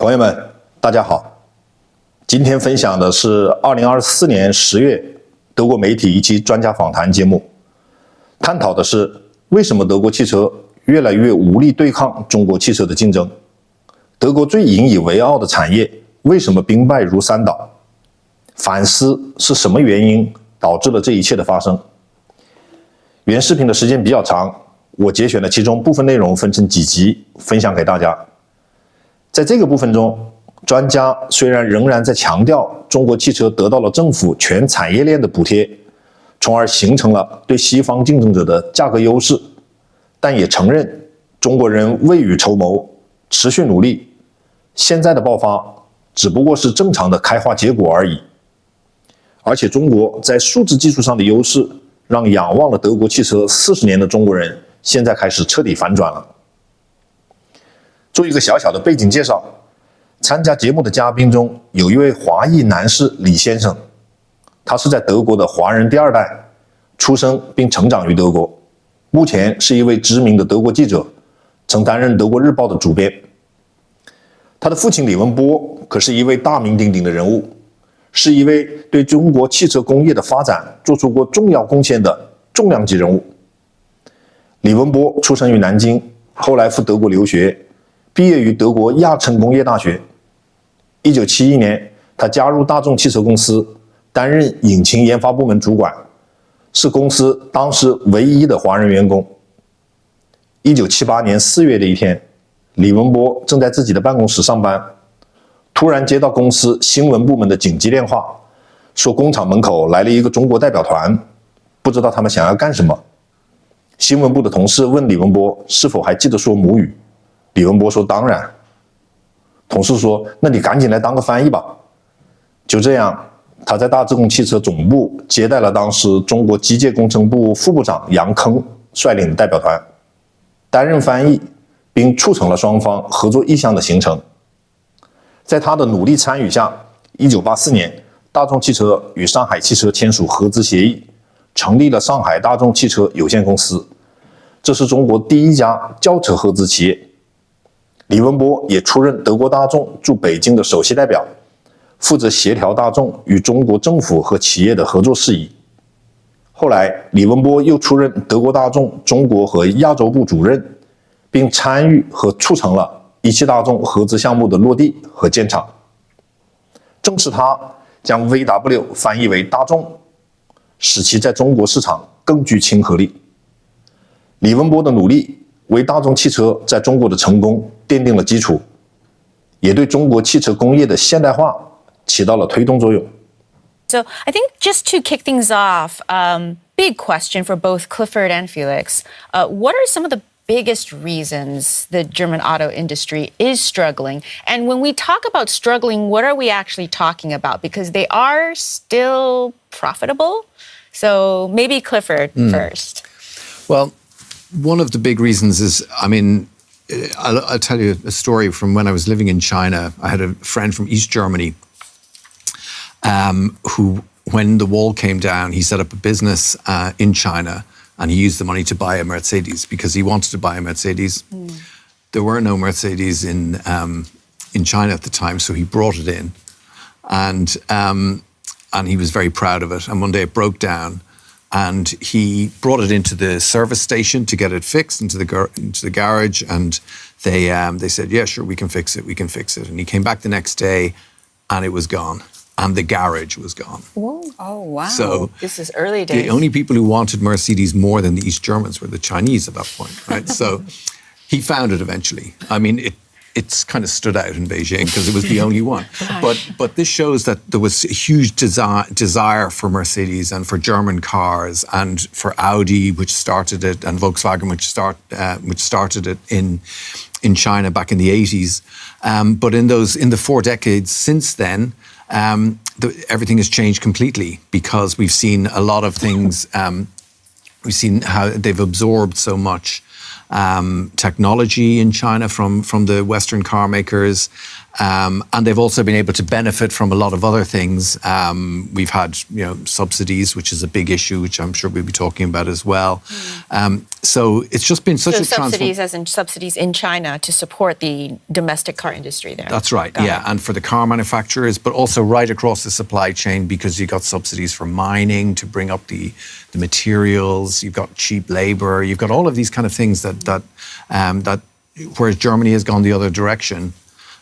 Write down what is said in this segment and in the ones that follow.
朋友们，大家好。今天分享的是2024年10月德国媒体一期专家访谈节目，探讨的是为什么德国汽车越来越无力对抗中国汽车的竞争。德国最引以为傲的产业为什么兵败如山倒？反思是什么原因导致了这一切的发生？原视频的时间比较长，我节选了其中部分内容分成几集分享给大家。在这个部分中，专家虽然仍然在强调中国汽车得到了政府全产业链的补贴，从而形成了对西方竞争者的价格优势，但也承认中国人未雨绸缪，持续努力，现在的爆发只不过是正常的开花结果而已。而且中国在数字技术上的优势，让仰望了德国汽车40年的中国人现在开始彻底反转了。做一个小小的背景介绍，参加节目的嘉宾中有一位华裔男士李先生，他是在德国的华人第二代，出生并成长于德国，目前是一位知名的德国记者，曾担任德国日报的主编。他的父亲李文波可是一位大名鼎鼎的人物，是一位对中国汽车工业的发展做出过重要贡献的重量级人物。李文波出生于南京，后来赴德国留学，毕业于德国亚琛工业大学。1971年，他加入大众汽车公司，担任引擎研发部门主管，是公司当时唯一的华人员工。1978年4月的一天，李文波正在自己的办公室上班，突然接到公司新闻部门的紧急电话，说工厂门口来了一个中国代表团，不知道他们想要干什么。新闻部的同事问李文波是否还记得说母语，李文波说当然。同事说那你赶紧来当个翻译吧。就这样，他在大众汽车总部接待了当时中国机械工程部副部长杨铿率领的代表团，担任翻译，并促成了双方合作意向的形成。在他的努力参与下，1984年，大众汽车与上海汽车签署合资协议，成立了上海大众汽车有限公司，这是中国第一家轿车合资企业。李文波也出任德国大众驻北京的首席代表，负责协调大众与中国政府和企业的合作事宜。后来，李文波又出任德国大众中国和亚洲部主任，并参与和促成了17大众合资项目的落地和建厂。正是他将 VW 翻译为大众，使其在中国市场更具亲和力。李文波的努力为大众汽车在中国的成功奠定了基础，也对中国汽车工业的现代化起到了推动作用。So I think just to kick things off, big question for both Clifford and Felix. What are some of the biggest reasons the German auto industry is struggling? And when we talk about struggling, what are we actually talking about? Because they are still profitable. So maybe Clifford first. Well, one of the big reasons is, I'll tell you a story from when I was living in China. I had a friend from East Germany who, when the wall came down, he set up a business in China, and he used the money to buy a Mercedes because he wanted to buy a Mercedes. There were no Mercedes in China at the time, so he brought it in, and he was very proud of it. And one day it broke down, and he brought it into the service station to get it fixed into the garage, and they said, yeah, sure, we can fix it. And he came back the next day, and it was gone. And the garage was gone. Whoa. Oh, wow. So this is early days. The only people who wanted Mercedes more than the East Germans were the Chinese at that point, right? So he found it eventually. It's kind of stood out in Beijing because it was the only one. But this shows that there was a huge desire for Mercedes and for German cars and for Audi, which started it, and Volkswagen, which started it in China back in the 80s. But in the 4 decades since then, everything has changed completely because we've seen a lot of things. We've seen how they've absorbed so much. technology in China from the Western car makers. And they've also been able to benefit from a lot of other things. We've had, subsidies, which is a big issue, which I'm sure we'll be talking about as well. So it's just been such a subsidies, as in subsidies in China to support the domestic car industry there. That's right, and for the car manufacturers, but also right across the supply chain, because you've got subsidies for mining to bring up the materials. You've got cheap labor. You've got all of these kind of things that whereas Germany has gone the other direction.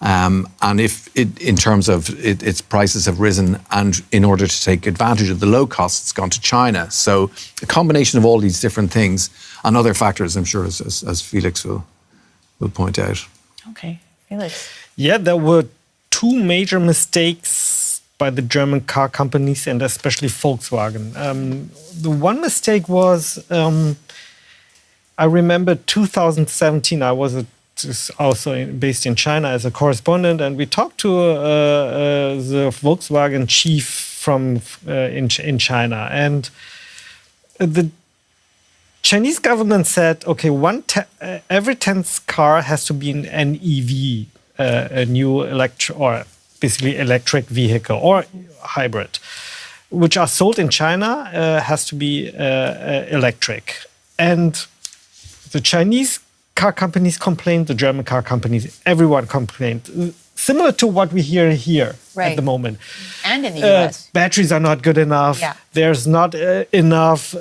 And if in terms of its prices have risen, and in order to take advantage of the low costs, it's gone to China. So a combination of all these different things and other factors, I'm sure, as Felix will point out. Okay, Felix. Yeah, there were two major mistakes by the German car companies and especially Volkswagen. The one mistake was, I remember 2017, I was also based in China as a correspondent, and we talked to the Volkswagen chief from in China, and the Chinese government said, okay, every 10th car has to be an EV, a new electric vehicle or hybrid, which are sold in China, has to be electric. And the Chinese car companies complained, the German car companies, everyone complained. Similar to what we hear here at the moment. And in the US. Batteries are not good enough. Yeah. There's not enough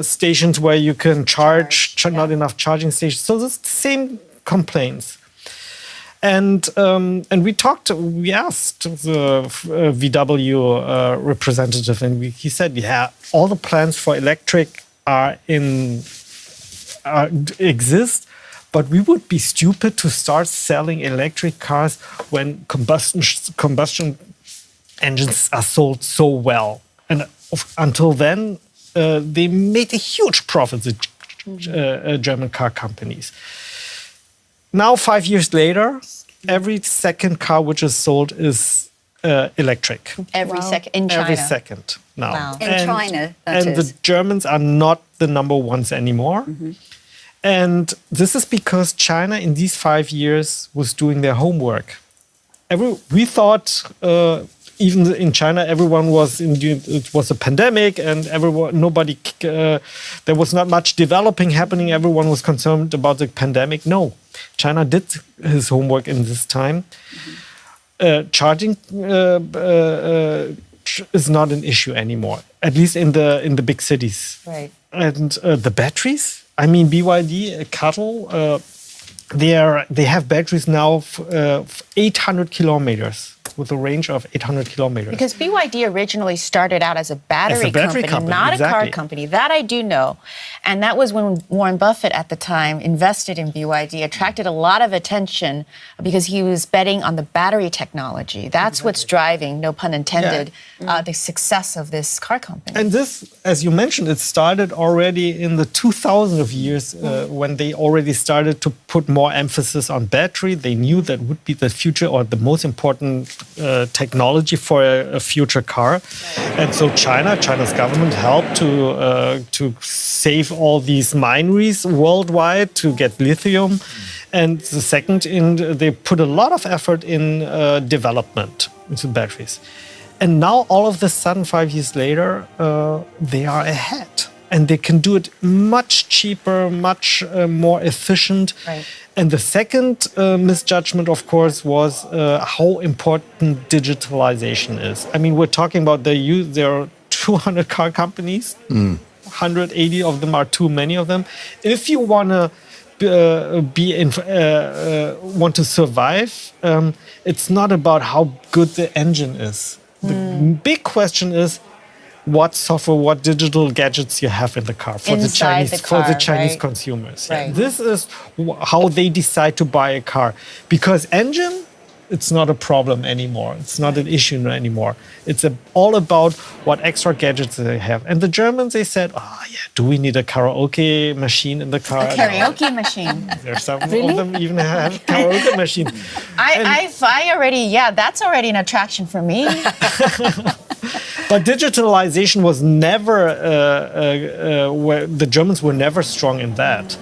stations where you can charge, not enough charging stations. So it's the same complaints. And we asked the VW representative, and he said, yeah, all the plans for electric exist, but we would be stupid to start selling electric cars when combustion engines are sold so well. And until then, they made a huge profit, the German car companies. Now, 5 years later, every second car which is sold is electric. Every second in China. Every second now. Wow. In China, that is. The Germans are not the number ones anymore. Mm-hmm. And this is because China in these 5 years was doing their homework. We thought, even in China, everyone was it was a pandemic, and there was not much developing happening. Everyone was concerned about the pandemic. No, China did his homework in this time. Mm-hmm. Charging is not an issue anymore, at least in the big cities. Right. And the batteries. I mean, BYD, CATL, they have batteries now 800 kilometers, with a range of 800 kilometers. Because BYD originally started out as a battery company, not a car company. That I do know. And that was when Warren Buffett at the time invested in BYD, attracted a lot of attention because he was betting on the battery technology. That's what's driving, no pun intended, the success of this car company. And this, as you mentioned, it started already in the 2000 years when they already started to put more emphasis on battery. They knew that would be the future or the most important technology for a future car. And so China's government helped to save all these wineries worldwide to get lithium. And the second, they put a lot of effort in development into batteries. And now all of a sudden, 5 years later, they are ahead. And they can do it much cheaper, much more efficient. Right. And the second misjudgment, of course, was how important digitalization is. I mean, we're talking about there are 200 car companies. 180 of them are too many of them. If you want to want to survive, it's not about how good the engine is. The big question is what software, what digital gadgets you have in the car for the Chinese consumers. Right. This is how they decide to buy a car, because engine, it's not a problem anymore. It's not an issue anymore. It's all about what extra gadgets they have. And the Germans, they said, do we need a karaoke machine in the car? A karaoke machine. There's some of them even have karaoke machines. That's already an attraction for me. But digitalization was never, the Germans were never strong in that.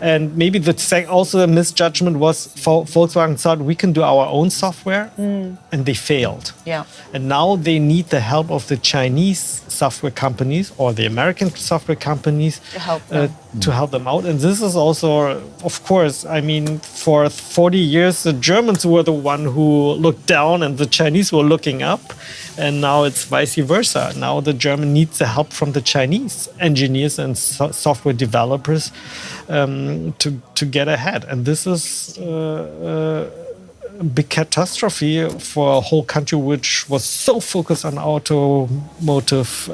And maybe also a misjudgment was Volkswagen thought we can do our own software, and they failed. Yeah. And now they need the help of the Chinese software companies or the American software companies to help them. out. And this is also, of course, I mean, for 40 years, the Germans were the one who looked down and the Chinese were looking up. And now it's vice versa. Now the German needs the help from the Chinese engineers and software developers to get ahead. And this is a big catastrophe for a whole country which was so focused on automotive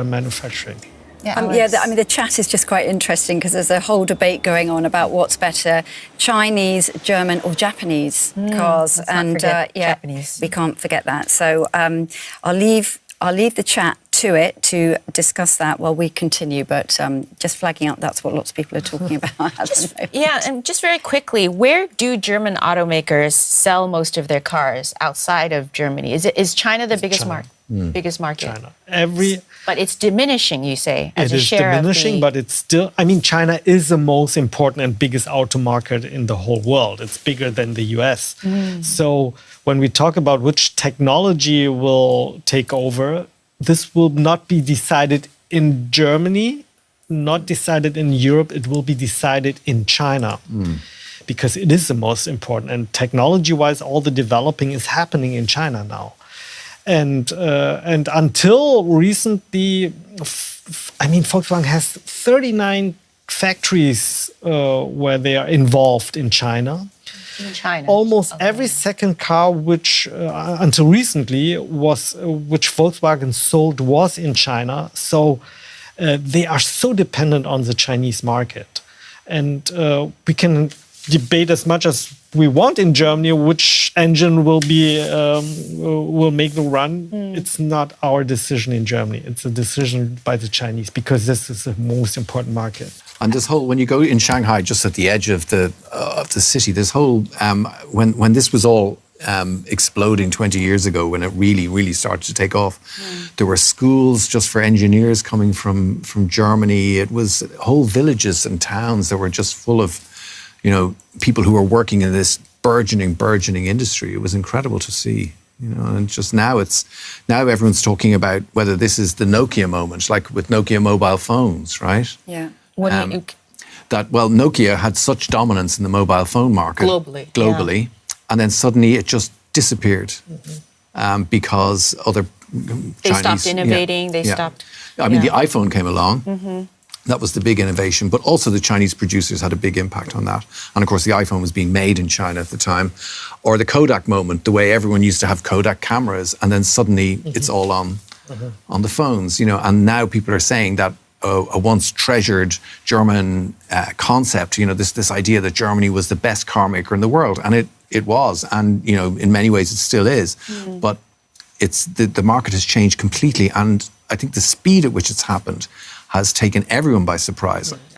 manufacturing. Yeah, I mean, the chat is just quite interesting because there's a whole debate going on about what's better, Chinese, German, or Japanese cars. And Japanese. We can't forget that. So I'll leave the chat to it to discuss that while we continue. But just flagging up, that's what lots of people are talking about. And just very quickly, where do German automakers sell most of their cars outside of Germany? Is China the biggest market? China. But it's diminishing, you say, as a share of diminishing, but it's still, I mean, China is the most important and biggest auto market in the whole world. It's bigger than the US. So when we talk about which technology will take over, this will not be decided in Germany, not decided in Europe, it will be decided in China. Because it is the most important. And technology-wise, all the developing is happening in China now. And until recently, I mean, Volkswagen has 39 factories where they are involved in China. In China. Almost every second car which, until recently, which Volkswagen sold was in China. So they are so dependent on the Chinese market. And we can debate as much as we want in Germany which engine will make the run. It's not our decision in Germany. It's a decision by the Chinese because this is the most important market. And this whole, when you go in Shanghai, just at the edge of the city, this whole when this was all exploding 20 years ago, when it really started to take off, there were schools just for engineers coming from Germany. It was whole villages and towns that were just full of, people who were working in this burgeoning industry. It was incredible to see, and just now everyone's talking about whether this is the Nokia moment, like with Nokia mobile phones, right? Yeah. What do you... Nokia had such dominance in the mobile phone market globally, and then suddenly it just disappeared because other They stopped innovating. They stopped. I mean, the iPhone came along. That was the big innovation, but also the Chinese producers had a big impact on that. And of course, the iPhone was being made in China at the time. Or the Kodak moment, the way everyone used to have Kodak cameras, and then suddenly it's all on the phones, And now people are saying that a once treasured German concept, this idea that Germany was the best car maker in the world, and it was, and in many ways it still is. But it's the market has changed completely, and I think the speed at which it's happened has taken everyone by surprise.